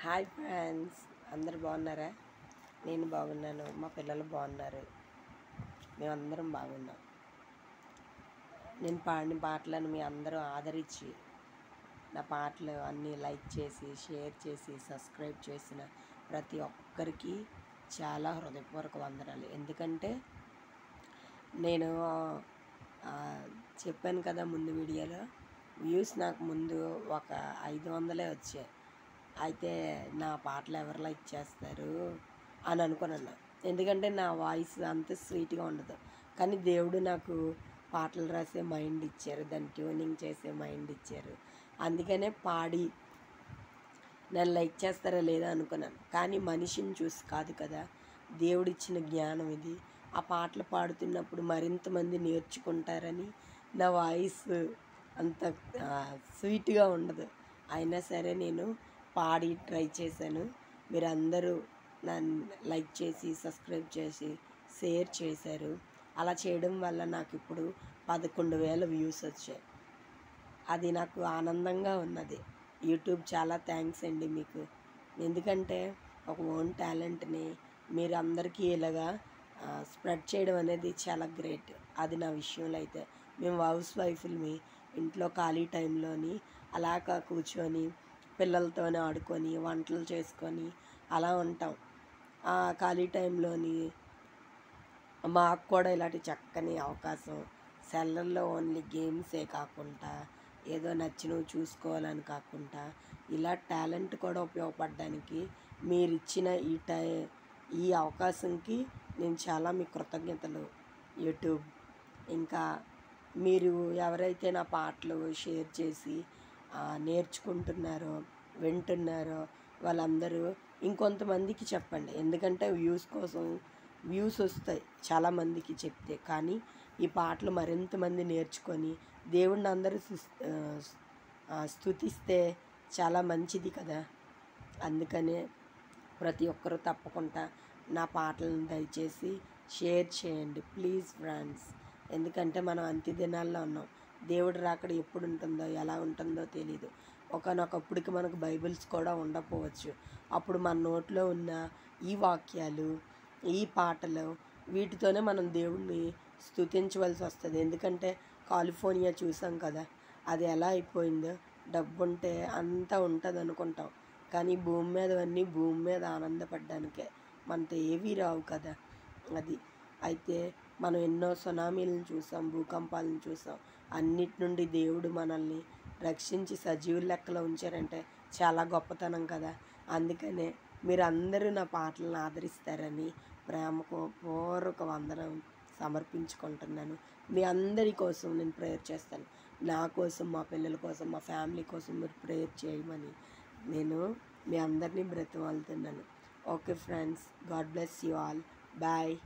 Hi friends, అందరు బాగున్నారా? నేను బాగున్నాను, మా పిల్లలు బాగున్నారు, మేమందరం బాగున్నాం. నేను పాడిన పాటలను మీ అందరూ ఆదరించి నా పాటలు అన్నీ లైక్ చేసి, షేర్ చేసి, సబ్స్క్రైబ్ చేసిన ప్రతి ఒక్కరికి చాలా హృదయపూర్వక వందనాలు. ఎందుకంటే నేను చెప్పాను కదా ముందు వీడియోలో, వ్యూస్ నాకు ముందు ఒక 500 వచ్చాయి. అయితే నా పాటలు ఎవరు లైక్ చేస్తారు అని అనుకున్నాను. ఎందుకంటే నా వాయిస్ అంత స్వీట్గా ఉండదు, కానీ దేవుడు నాకు పాటలు రాసే మైండ్ ఇచ్చారు, దాన్ని ట్యూనింగ్ చేసే మైండ్ ఇచ్చారు. అందుకనే పాడి నన్ను లైక్ చేస్తారా లేదా అనుకున్నాను. కానీ మనిషిని చూసి కాదు కదా, దేవుడిచ్చిన జ్ఞానం ఇది. ఆ పాటలు పాడుతున్నప్పుడు మరింత మంది నేర్చుకుంటారని నా వాయిస్ అంత స్వీట్గా ఉండదు. అయినా సరే నేను పాడి ట్రై చేశాను. మీరందరూ నన్ను లైక్ చేసి, సబ్స్క్రైబ్ చేసి, షేర్ చేశారు. అలా చేయడం వల్ల నాకు ఇప్పుడు 11,000 వ్యూస్ వచ్చాయి. అది నాకు ఆనందంగా ఉన్నది. యూట్యూబ్ చాలా థ్యాంక్స్ అండి మీకు. ఎందుకంటే ఒక ఓన్ టాలెంట్ని మీరు అందరికీ ఇలాగా స్ప్రెడ్ చేయడం అనేది చాలా గ్రేట్. అది నా విషయంలో అయితే మేము హౌస్ వైఫ్ని ఇంట్లో ఖాళీ టైంలోని అలాగా కూర్చొని పిల్లలతోనే ఆడుకొని వంటలు చేసుకొని అలా ఉంటాం. ఆ ఖాళీ టైంలోని మాకు కూడా ఇలాంటి చక్కని అవకాశం, సెల్లల్లో ఓన్లీ గేమ్సే కాకుండా ఏదో నచ్చినవి చూసుకోవాలని కాకుండా ఇలా టాలెంట్ కూడా ఉపయోగపడడానికి మీరు ఇచ్చిన ఈ అవకాశంకి నేను చాలా మీ కృతజ్ఞతలు యూట్యూబ్. ఇంకా మీరు ఎవరైతే నా పాటలు షేర్ చేసి నేర్చుకుంటున్నారో, వింటున్నారో వాళ్ళందరూ ఇంకొంతమందికి చెప్పండి. ఎందుకంటే వ్యూస్ వస్తాయి చాలామందికి చెప్తే, కానీ ఈ పాటలు మరింతమంది నేర్చుకొని దేవుణ్ణి అందరూ స్తుతిస్తే చాలా మంచిది కదా. అందుకనే ప్రతి ఒక్కరూ తప్పకుండా నా పాటలను దయచేసి షేర్ చేయండి ప్లీజ్ ఫ్రెండ్స్. ఎందుకంటే మనం అంత్య దినాల్లో ఉన్నాం. దేవుడు రాకడ ఎప్పుడు ఉంటుందో, ఎలా ఉంటుందో తెలీదు. ఒకనొకప్పటికి మనకు బైబిల్స్ కూడా ఉండకపోవచ్చు. అప్పుడు మన నోట్లో ఉన్న ఈ వాక్యాలు, ఈ పాటలు, వీటితోనే మనం దేవుణ్ణి స్తుతించవలసి వస్తుంది. ఎందుకంటే కాలిఫోర్నియా చూసాం కదా, అది ఎలా అయిపోయిందో. డబ్బుంటే అంతా ఉంటుంది అనుకుంటాం, కానీ భూమి మీదవన్నీ భూమి మీద ఆనందపడడానికే, మనతో ఏవీ రావు కదా. అది అయితే మనం ఎన్నో సునామీలను చూసాం, భూకంపాలను చూసాం. అన్నిటి నుండి దేవుడు మనల్ని రక్షించి సజీవుల లెక్కలో ఉంచారంటే చాలా గొప్పతనం కదా. అందుకనే మీరందరూ నా పాటలను ఆదరిస్తారని ప్రేమకు పూర్వక వందనం సమర్పించుకుంటున్నాను. మీ అందరి కోసం నేను ప్రేయర్ చేస్తాను. నా కోసం, మా పిల్లల కోసం, మా ఫ్యామిలీ కోసం మీరు ప్రేయర్ చేయమని నేను మీ అందరినీ బ్రతిమాలుతున్నాను. Okay friends, God bless you all. Bye.